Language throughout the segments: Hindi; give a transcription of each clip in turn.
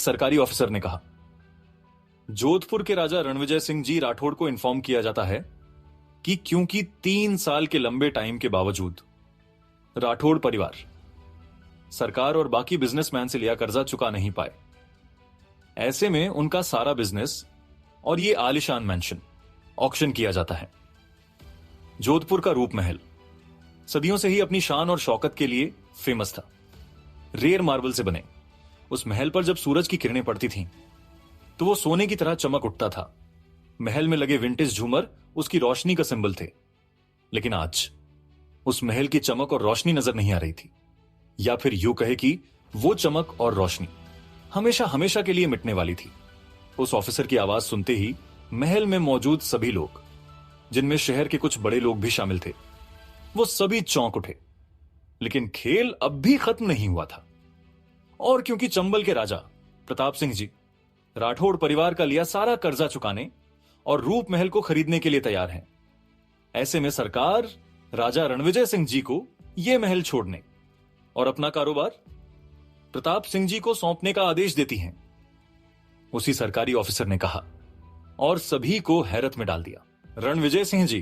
सरकारी ऑफिसर ने कहा। जोधपुर के राजा रणविजय सिंह जी राठौड़ को इन्फॉर्म किया जाता है कि क्योंकि 3 साल के लंबे टाइम के बावजूद राठौड़ परिवार सरकार और बाकी बिजनेसमैन से लिया कर्जा चुका नहीं पाए, ऐसे में उनका सारा बिजनेस और ये आलिशान मैंशन ऑक्शन किया जाता है। जोधपुर का रूप महल सदियों से ही अपनी शान और शौकत के लिए फेमस था। रेयर मार्बल से बने उस महल पर जब सूरज की किरणें पड़ती थीं, तो वो सोने की तरह चमक उठता था। महल में लगे विंटेज झूमर उसकी रोशनी का सिंबल थे। लेकिन आज उस महल की चमक और रोशनी नजर नहीं आ रही थी, या फिर यूं कहे कि वो चमक और रोशनी हमेशा हमेशा के लिए मिटने वाली थी। उस ऑफिसर की आवाज सुनते ही महल में मौजूद सभी लोग, जिनमें शहर के कुछ बड़े लोग भी शामिल थे, वो सभी चौंक उठे। लेकिन खेल अब भी खत्म नहीं हुआ था। और क्योंकि चंबल के राजा प्रताप सिंह जी राठौड़ परिवार का लिया सारा कर्जा चुकाने और रूप महल को खरीदने के लिए तैयार हैं, ऐसे में सरकार राजा रणविजय सिंह जी को यह महल छोड़ने और अपना कारोबार प्रताप सिंह जी को सौंपने का आदेश देती है। उसी सरकारी ऑफिसर ने कहा और सभी को हैरत में डाल दिया। रणविजय सिंह जी,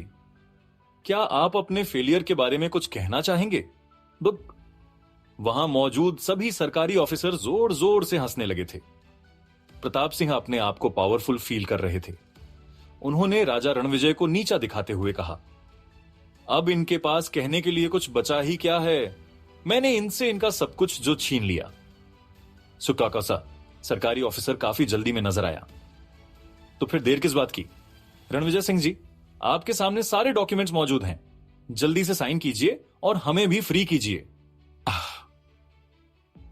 क्या आप अपने फेलियर के बारे में कुछ कहना चाहेंगे? वहां मौजूद सभी सरकारी ऑफिसर जोर जोर से हंसने लगे थे। प्रताप सिंह अपने आप को पावरफुल फील कर रहे थे। उन्होंने राजा रणविजय को नीचा दिखाते हुए कहा, अब इनके पास कहने के लिए कुछ बचा ही क्या है? मैंने इनसे इनका सब कुछ जो छीन लिया। सुकाकोसा सरकारी ऑफिसर काफी जल्दी में नजर आया। तो फिर देर किस बात की? रणविजय सिंह जी, आपके सामने सारे डॉक्यूमेंट्स मौजूद हैं, जल्दी से साइन कीजिए और हमें भी फ्री कीजिए।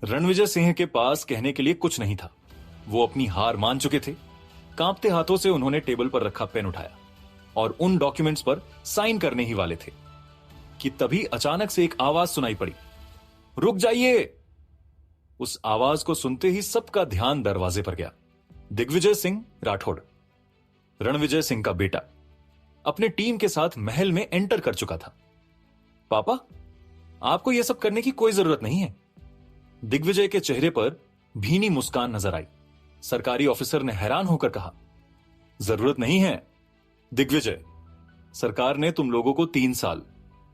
रणविजय सिंह के पास कहने के लिए कुछ नहीं था। वो अपनी हार मान चुके थे। कांपते हाथों से उन्होंने टेबल पर रखा पेन उठाया और उन डॉक्यूमेंट्स पर साइन करने ही वाले थे कि तभी अचानक से एक आवाज सुनाई पड़ी, रुक जाइए। उस आवाज को सुनते ही सबका ध्यान दरवाजे पर गया। दिग्विजय सिंह राठौड़, रणविजय सिंह का बेटा, अपने टीम के साथ महल में एंटर कर चुका था। पापा, आपको यह सब करने की कोई जरूरत नहीं है। दिग्विजय के चेहरे पर भीनी मुस्कान नजर आई। सरकारी ऑफिसर ने हैरान होकर कहा, जरूरत नहीं है दिग्विजय, सरकार ने तुम लोगों को 3 साल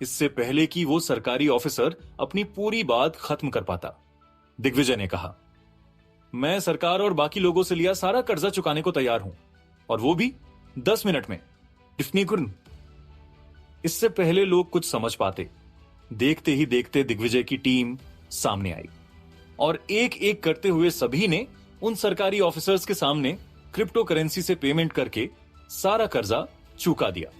इससे पहले कि वो सरकारी ऑफिसर अपनी पूरी बात खत्म कर पाता। दिग्विजय ने कहा, मैं सरकार और बाकी लोगों से लिया सारा कर्जा चुकाने को तैयार हूं, और वो भी 10 मिनट में। इससे पहले लोग कुछ समझ पाते, देखते ही देखते दिग्विजय की टीम सामने आई और एक एक करते हुए सभी ने उन सरकारी ऑफिसर्स के सामने क्रिप्टो करेंसी से पेमेंट करके सारा कर्जा चुका दिया।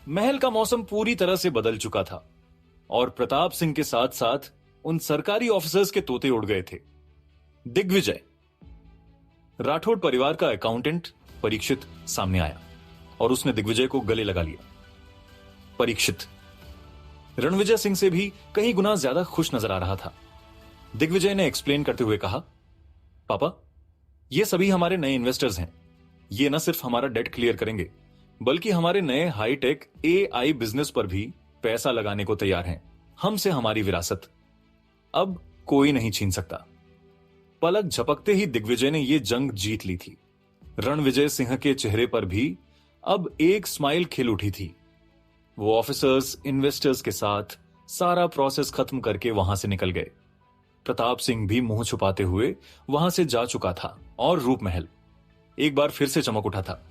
महल का मौसम पूरी तरह से बदल चुका था और प्रताप सिंह के साथ साथ उन सरकारी ऑफिसर्स के तोते उड़ गए थे। दिग्विजय, राठौड़ परिवार का अकाउंटेंट परीक्षित सामने आया और उसने दिग्विजय को गले लगा लिया। परीक्षित रणविजय सिंह से भी कहीं गुना ज्यादा खुश नजर आ रहा था। दिग्विजय ने एक्सप्लेन करते हुए कहा, पापा, ये सभी हमारे नए इन्वेस्टर्स हैं। ये न सिर्फ हमारा डेट क्लियर करेंगे, बल्कि हमारे नए हाईटेक एआई बिजनेस पर भी पैसा लगाने को तैयार हैं। हमसे हमारी विरासत अब कोई नहीं छीन सकता। पलक झपकते ही दिग्विजय ने यह जंग जीत ली थी। रणविजय सिंह के चेहरे पर भी अब एक स्माइल खिल उठी थी। वो ऑफिसर्स इन्वेस्टर्स के साथ सारा प्रोसेस खत्म करके वहां से निकल गए। प्रताप सिंह भी मुंह छुपाते हुए वहां से जा चुका था और रूप महल एक बार फिर से चमक उठा था।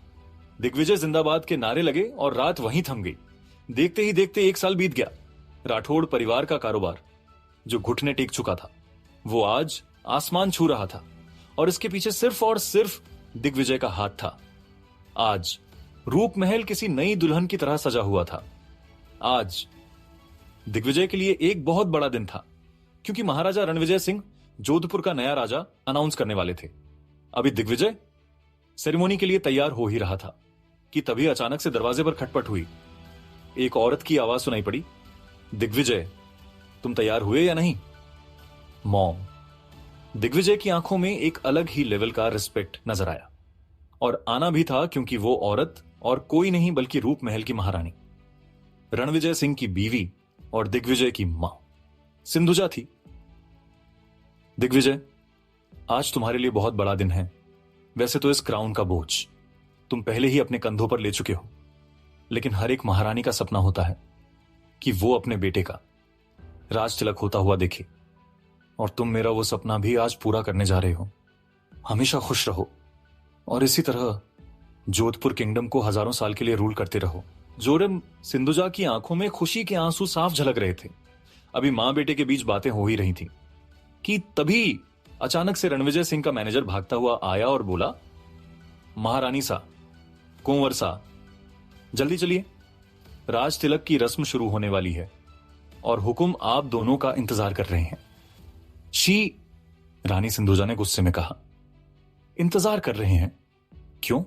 दिग्विजय जिंदाबाद के नारे लगे और रात वहीं थम गई। देखते ही देखते 1 साल बीत गया। राठौड़ परिवार का कारोबार जो घुटने टेक चुका था, वो आज आसमान छू रहा था और इसके पीछे सिर्फ और सिर्फ दिग्विजय का हाथ था। आज रूप महल किसी नई दुल्हन की तरह सजा हुआ था। आज दिग्विजय के लिए एक बहुत बड़ा दिन था, क्योंकि महाराजा रणविजय सिंह जोधपुर का नया राजा अनाउंस करने वाले थे। अभी दिग्विजय सेरेमनी के लिए तैयार हो ही रहा था कि तभी अचानक से दरवाजे पर खटपट हुई। एक औरत की आवाज सुनाई पड़ी, दिग्विजय, तुम तैयार हुए या नहीं? मॉम। दिग्विजय की आंखों में एक अलग ही लेवल का रिस्पेक्ट नजर आया, और आना भी था, क्योंकि वो औरत और कोई नहीं बल्कि रूप महल की महारानी, रणविजय सिंह की बीवी और दिग्विजय की मां सिंधुजा थी। दिग्विजय, आज तुम्हारे लिए बहुत बड़ा दिन है। वैसे तो इस क्राउन का बोझ तुम पहले ही अपने कंधों पर ले चुके हो, लेकिन हर एक महारानी का सपना होता है कि वो अपने बेटे का राज तिलक होता हुआ देखे, और तुम मेरा वो सपना भी आज पूरा करने जा रहे हो। हमेशा खुश रहो और इसी तरह जोधपुर किंगडम को हजारों साल के लिए रूल करते रहो। जोरम सिंधुजा की आंखों में खुशी के आंसू साफ झलक रहे थे। अभी मां बेटे के बीच बातें हो ही रही थी कि तभी अचानक से रणविजय सिंह का मैनेजर भागता हुआ आया और बोला, महारानी सा, कुंवर सा, जल्दी चलिए, राज तिलक की रस्म शुरू होने वाली है और हुक्म आप दोनों का इंतजार कर रहे हैं। शी, रानी सिंधुजा ने गुस्से में कहा। इंतजार कर रहे हैं? क्यों?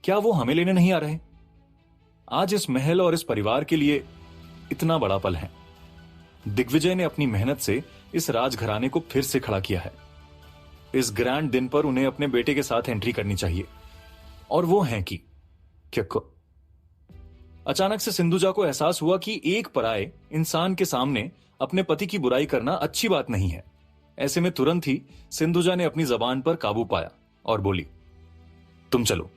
क्या वो हमें लेने नहीं आ रहे? आज इस महल और इस परिवार के लिए इतना बड़ा पल है। दिग्विजय ने अपनी मेहनत से इस राजघराने को फिर से खड़ा किया है। इस ग्रैंड दिन पर उन्हें अपने बेटे के साथ एंट्री करनी चाहिए, और वो है कि क्या को? अचानक से सिंधुजा को एहसास हुआ कि एक पराये इंसान के सामने अपने पति की बुराई करना अच्छी बात नहीं है। ऐसे में तुरंत ही सिंधुजा ने अपनी जबान पर काबू पाया और बोली, तुम चलो,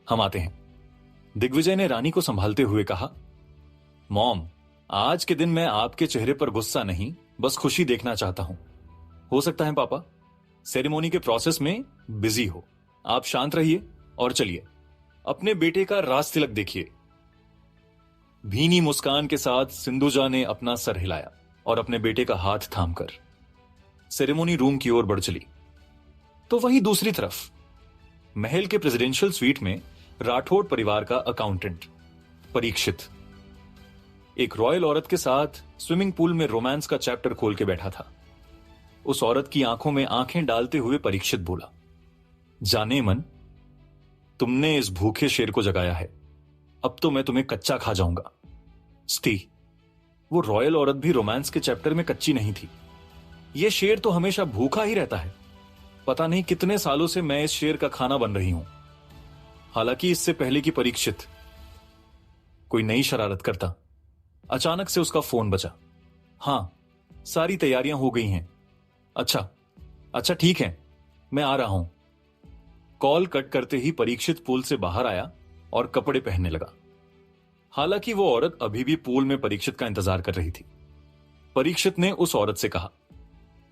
हम आते हैं। दिग्विजय ने रानी को संभालते हुए कहा, मॉम, आज के दिन मैं आपके चेहरे पर गुस्सा नहीं, बस खुशी देखना चाहता हूं। हो सकता है पापा सेरेमोनी के प्रोसेस में बिजी हो, आप शांत रहिए और चलिए अपने बेटे का राज तिलक देखिए। भीनी मुस्कान के साथ सिंधुजा ने अपना सर हिलाया और अपने बेटे का हाथ थामकर सेरेमोनी रूम की ओर बढ़ चली। तो वहीं दूसरी तरफ महल के प्रेसिडेंशियल स्वीट में राठौड़ परिवार का अकाउंटेंट परीक्षित एक रॉयल औरत के साथ स्विमिंग पूल में रोमांस का चैप्टर खोल के बैठा था। उस औरत की आंखों में आंखें डालते हुए परीक्षित बोला, जाने मन, तुमने इस भूखे शेर को जगाया है, अब तो मैं तुम्हें कच्चा खा जाऊंगा। स्टी, वो रॉयल औरत भी रोमांस के चैप्टर में कच्ची नहीं थी। यह शेर तो हमेशा भूखा ही रहता है। पता नहीं कितने सालों से मैं इस शेर का खाना बन रही हूं। हालांकि इससे पहले की परीक्षित कोई नई शरारत करता। अचानक से उसका फोन बजा। हां, सारी तैयारियां हो गई हैं। अच्छा ठीक है, मैं आ रहा हूं। कॉल कट करते ही परीक्षित पूल से बाहर आया और कपड़े पहनने लगा। हालांकि वो औरत अभी भी पूल में परीक्षित का इंतजार कर रही थी। परीक्षित ने उस औरत से कहा,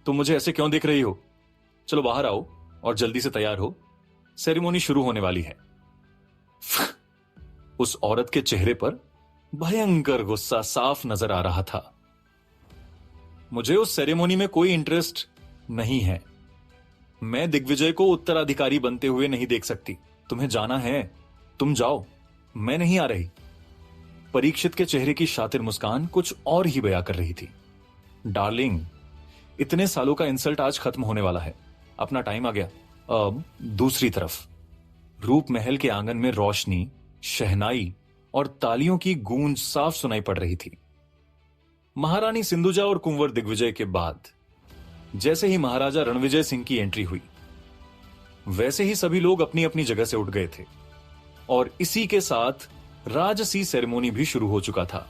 तुम मुझे ऐसे क्यों देख रही हो? चलो बाहर आओ और जल्दी से तैयार हो, सेरेमोनी शुरू होने वाली है। उस औरत के चेहरे पर भयंकर गुस्सा साफ नजर आ रहा था। मुझे उस सेरेमोनी में कोई इंटरेस्ट नहीं है। मैं दिग्विजय को उत्तराधिकारी बनते हुए नहीं देख सकती। तुम्हें जाना है, तुम जाओ, मैं नहीं आ रही। परीक्षित के चेहरे की शातिर मुस्कान कुछ और ही बयां कर रही थी। डार्लिंग, इतने सालों का इंसल्ट आज खत्म होने वाला है। अपना टाइम आ गया। अब दूसरी तरफ रूप महल के आंगन में रोशनी, शहनाई और तालियों की गूंज साफ सुनाई पड़ रही थी। महारानी सिंधुजा और कुंवर दिग्विजय के बाद जैसे ही महाराजा रणविजय सिंह की एंट्री हुई, वैसे ही सभी लोग अपनी अपनी जगह से उठ गए थे और इसी के साथ राजसी सेरेमोनी भी शुरू हो चुका था।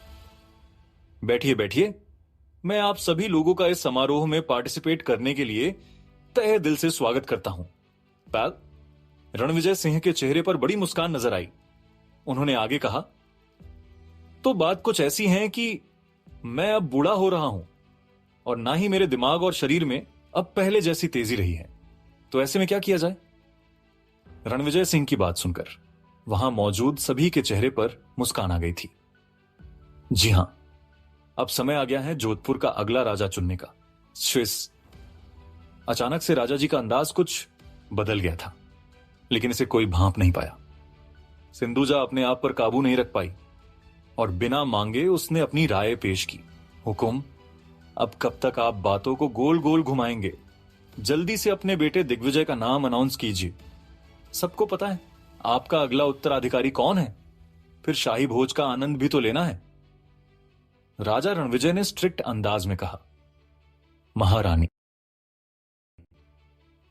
बैठिए बैठिए, मैं आप सभी लोगों का इस समारोह में पार्टिसिपेट करने के लिए तहे दिल से स्वागत करता हूं। पैल, रणविजय सिंह के चेहरे पर बड़ी मुस्कान नजर आई। उन्होंने आगे कहा, तो बात कुछ ऐसी है कि मैं अब बूढ़ा हो रहा हूं और ना ही मेरे दिमाग और शरीर में अब पहले जैसी तेजी रही है। तो ऐसे में क्या किया जाए? रणविजय सिंह की बात सुनकर वहां मौजूद सभी के चेहरे पर मुस्कान आ गई थी। जी हां, अब समय आ गया है जोधपुर का अगला राजा चुनने का। स्विस। अचानक से राजा जी का अंदाज कुछ बदल गया था, लेकिन इसे कोई भांप नहीं पाया। सिंधुजा अपने आप पर काबू नहीं रख पाई और बिना मांगे उसने अपनी राय पेश की। हुकुम, अब कब तक आप बातों को गोल गोल घुमाएंगे? जल्दी से अपने बेटे दिग्विजय का नाम अनाउंस कीजिए। सबको पता है आपका अगला उत्तराधिकारी कौन है, फिर शाही भोज का आनंद भी तो लेना है। राजा रणविजय ने स्ट्रिक्ट अंदाज में कहा, महारानी,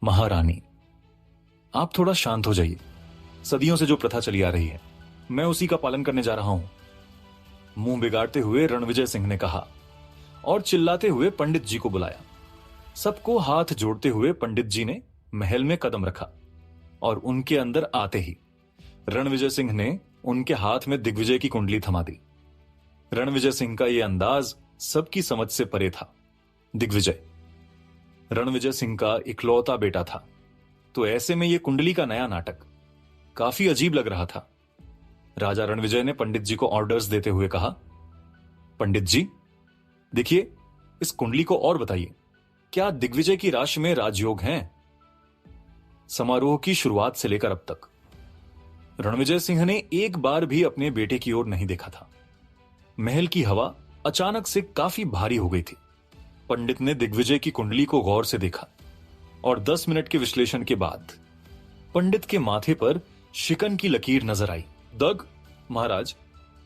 महारानी, आप थोड़ा शांत हो जाइए। सदियों से जो प्रथा चली आ रही है, मैं उसी का पालन करने जा रहा हूं। मुंह बिगाड़ते हुए रणविजय सिंह ने कहा और चिल्लाते हुए पंडित जी को बुलाया। सबको हाथ जोड़ते हुए पंडित जी ने महल में कदम रखा और उनके अंदर आते ही रणविजय सिंह ने उनके हाथ में दिग्विजय की कुंडली थमा दी। रणविजय सिंह का यह अंदाज सबकी समझ से परे था। दिग्विजय रणविजय सिंह का इकलौता बेटा था, तो ऐसे में यह कुंडली का नया नाटक काफी अजीब लग रहा था। राजा रणविजय ने पंडित जी को ऑर्डर्स देते हुए कहा, पंडित जी देखिए, इस कुंडली को और बताइए, क्या दिग्विजय की राशि में राजयोग हैं? समारोह की शुरुआत से लेकर अब तक रणविजय सिंह ने एक बार भी अपने बेटे की ओर नहीं देखा था। महल की हवा अचानक से काफी भारी हो गई थी। पंडित ने दिग्विजय की कुंडली को गौर से देखा और 10 मिनट के विश्लेषण के बाद पंडित के माथे पर शिकन की लकीर नजर आई। दग, महाराज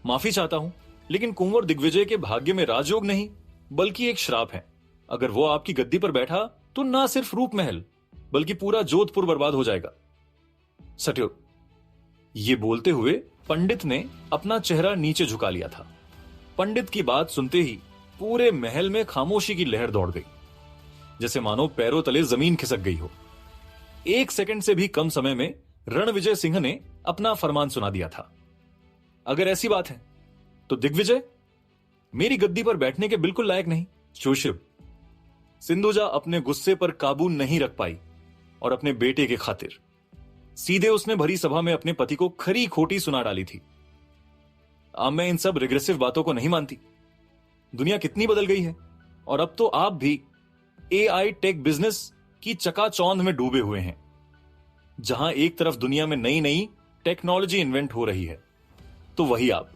माफी चाहता हूं, लेकिन कुंवर दिग्विजय के भाग्य में राजयोग नहीं बल्कि एक श्राप है। अगर वो आपकी गद्दी पर बैठा तो ना सिर्फ रूप महल बल्कि पूरा जोधपुर बर्बाद हो जाएगा। सट्यो। ये बोलते हुए पंडित ने अपना चेहरा नीचे झुका लिया था। पंडित की बात सुनते ही पूरे महल में खामोशी की लहर दौड़ गई, जैसे मानो पैरों तले जमीन खिसक गई हो। 1 सेकंड से भी कम समय में रणविजय सिंह ने अपना फरमान सुना दिया था। अगर ऐसी बात है तो दिग्विजय मेरी गद्दी पर बैठने के बिल्कुल लायक नहीं। सुशिव। सिंधुजा अपने गुस्से पर काबू नहीं रख पाई और अपने बेटे के खातिर सीधे उसने भरी सभा में अपने पति को खरी खोटी सुना डाली थी। अब मैं इन सब रिग्रेसिव बातों को नहीं मानती। दुनिया कितनी बदल गई है और अब तो आप भी एआई टेक बिजनेस की चकाचौंध में डूबे हुए हैं, जहां एक तरफ दुनिया में नई नई टेक्नोलॉजी इन्वेंट हो रही है, तो वही आप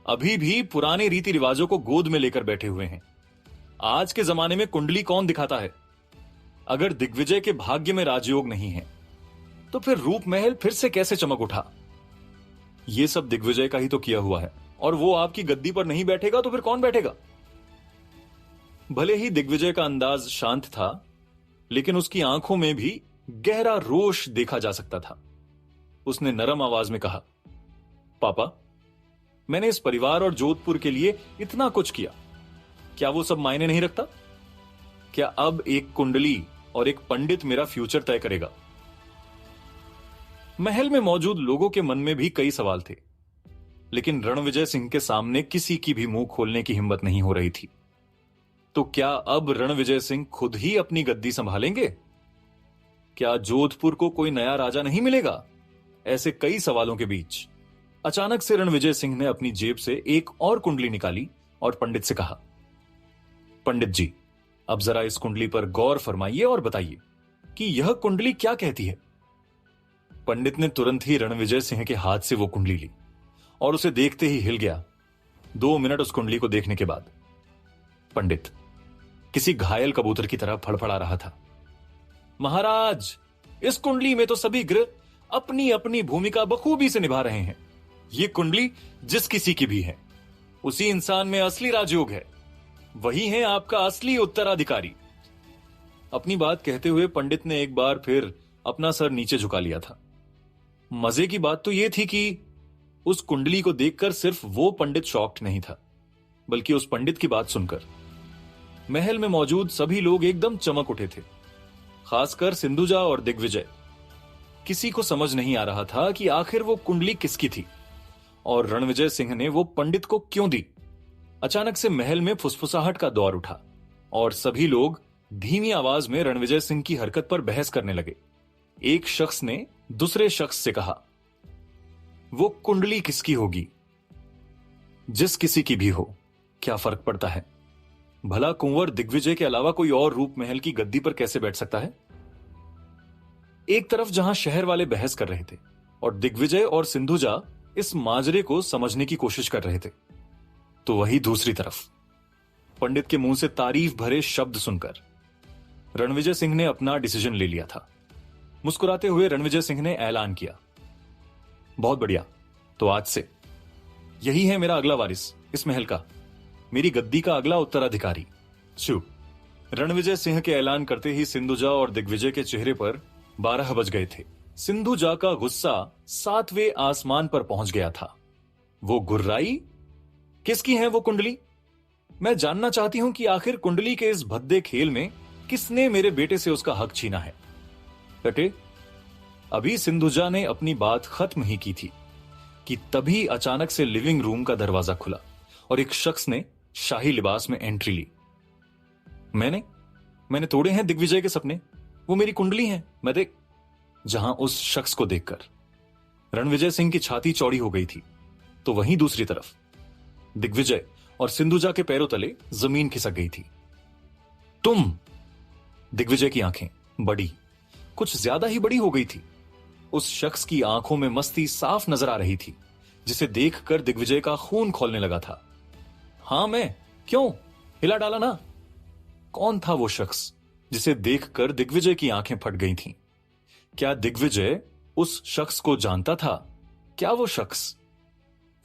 अभी भी पुराने रीति रिवाजों को गोद में लेकर बैठे हुए हैं। आज के जमाने में कुंडली कौन दिखाता है? अगर दिग्विजय के भाग्य में राजयोग नहीं है तो फिर रूप महल फिर से कैसे चमक उठा? यह सब दिग्विजय का ही तो किया हुआ है, और वो आपकी गद्दी पर नहीं बैठेगा तो फिर कौन बैठेगा? भले ही दिग्विजय का अंदाज शांत था, लेकिन उसकी आंखों में भी गहरा रोष देखा जा सकता था। उसने नरम आवाज में कहा, पापा, मैंने इस परिवार और जोधपुर के लिए इतना कुछ किया, क्या वो सब मायने नहीं रखता? क्या अब एक कुंडली और एक पंडित मेरा फ्यूचर तय करेगा? महल में मौजूद लोगों के मन में भी कई सवाल थे, लेकिन रणविजय सिंह के सामने किसी की भी मुंह खोलने की हिम्मत नहीं हो रही थी। तो क्या अब रणविजय सिंह खुद ही अपनी गद्दी संभालेंगे? क्या जोधपुर को कोई नया राजा नहीं मिलेगा? ऐसे कई सवालों के बीच अचानक से रणविजय सिंह ने अपनी जेब से एक और कुंडली निकाली और पंडित से कहा, पंडित जी, अब जरा इस कुंडली पर गौर फरमाइए और बताइए कि यह कुंडली क्या कहती है। पंडित ने तुरंत ही रणविजय सिंह के हाथ से वो कुंडली ली और उसे देखते ही हिल गया। 2 मिनट उस कुंडली को देखने के बाद पंडित किसी घायल कबूतर की तरह फड़फड़ा रहा था। महाराज, इस कुंडली में तो सभी ग्रह अपनी अपनी भूमिका बखूबी से निभा रहे हैं। ये कुंडली जिस किसी की भी है, उसी इंसान में असली राजयोग है, वही है आपका असली उत्तराधिकारी। अपनी बात कहते हुए पंडित ने एक बार फिर अपना सर नीचे झुका लिया था। मजे की बात तो यह थी कि उस कुंडली को देखकर सिर्फ वो पंडित शॉक्ड नहीं था, बल्कि उस पंडित की बात सुनकर महल में मौजूद सभी लोग एकदम चमक उठे थे, खासकर सिंधुजा और दिग्विजय। किसी को समझ नहीं आ रहा था कि आखिर वो कुंडली किसकी थी और रणविजय सिंह ने वो पंडित को क्यों दी। अचानक से महल में फुसफुसाहट का दौर उठा और सभी लोग धीमी आवाज में रणविजय सिंह की हरकत पर बहस करने लगे। एक शख्स ने दूसरे शख्स से कहा, वो कुंडली किसकी होगी? जिस किसी की भी हो, क्या फर्क पड़ता है? भला कुंवर दिग्विजय के अलावा कोई और रूप महल की गद्दी पर कैसे बैठ सकता है? एक तरफ जहां शहर वाले बहस कर रहे थे और दिग्विजय और सिंधुजा इस माजरे को समझने की कोशिश कर रहे थे, तो वही दूसरी तरफ पंडित के मुंह से तारीफ भरे शब्द सुनकर रणविजय सिंह ने अपना डिसीजन ले लिया था। मुस्कुराते हुए रणविजय सिंह ने ऐलान किया, बहुत बढ़िया, तो आज से यही है मेरा अगला वारिस इस महल का, मेरी गद्दी का अगला उत्तराधिकारी। शु। रणविजय सिंह के ऐलान करते ही सिंधुजा और दिग्विजय के चेहरे पर 12 बज गए थे। सिंधुजा का गुस्सा 7वें आसमान पर पहुंच गया था। वो गुर्राई, किसकी है वो कुंडली? मैं जानना चाहती हूं कि आखिर कुंडली के इस भद्दे खेल में किसने मेरे बेटे से उसका हक छीना है? कटे अभी सिंधुजा ने अपनी बात खत्म ही की थी कि तभी अचानक से लिविंग रूम का दरवाजा खुला और एक शख्स ने शाही लिबास में एंट्री ली। मैंने तोड़े हैं दिग्विजय के सपने, वो मेरी कुंडली है, मैं देख। जहां उस शख्स को देखकर रणविजय सिंह की छाती चौड़ी हो गई थी, तो वहीं दूसरी तरफ दिग्विजय और सिंधुजा के पैरों तले जमीन खिसक गई थी। तुम! दिग्विजय की आंखें बड़ी, कुछ ज्यादा ही बड़ी हो गई थी। उस शख्स की आंखों में मस्ती साफ नजर आ रही थी, जिसे देखकर दिग्विजय का खून खौलने लगा था। हां मैं, क्यों? हिला डाला ना? कौन था वो शख्स जिसे देखकर दिग्विजय की आंखें फट गई थीं? क्या दिग्विजय उस शख्स को जानता था? क्या वो शख्स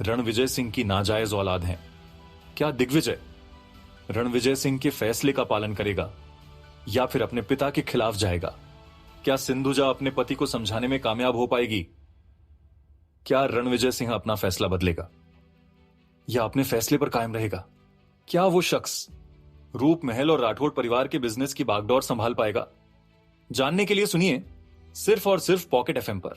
रणविजय सिंह की नाजायज औलाद है? क्या दिग्विजय रणविजय सिंह के फैसले का पालन करेगा या फिर अपने पिता के खिलाफ जाएगा? क्या सिंधुजा अपने पति को समझाने में कामयाब हो पाएगी? क्या रणविजय सिंह अपना फैसला बदलेगा या अपने फैसले पर कायम रहेगा? क्या वो शख्स रूप महल और राठौड़ परिवार के बिजनेस की बागडोर संभाल पाएगा? जानने के लिए सुनिए सिर्फ और सिर्फ पॉकेट एफएम पर।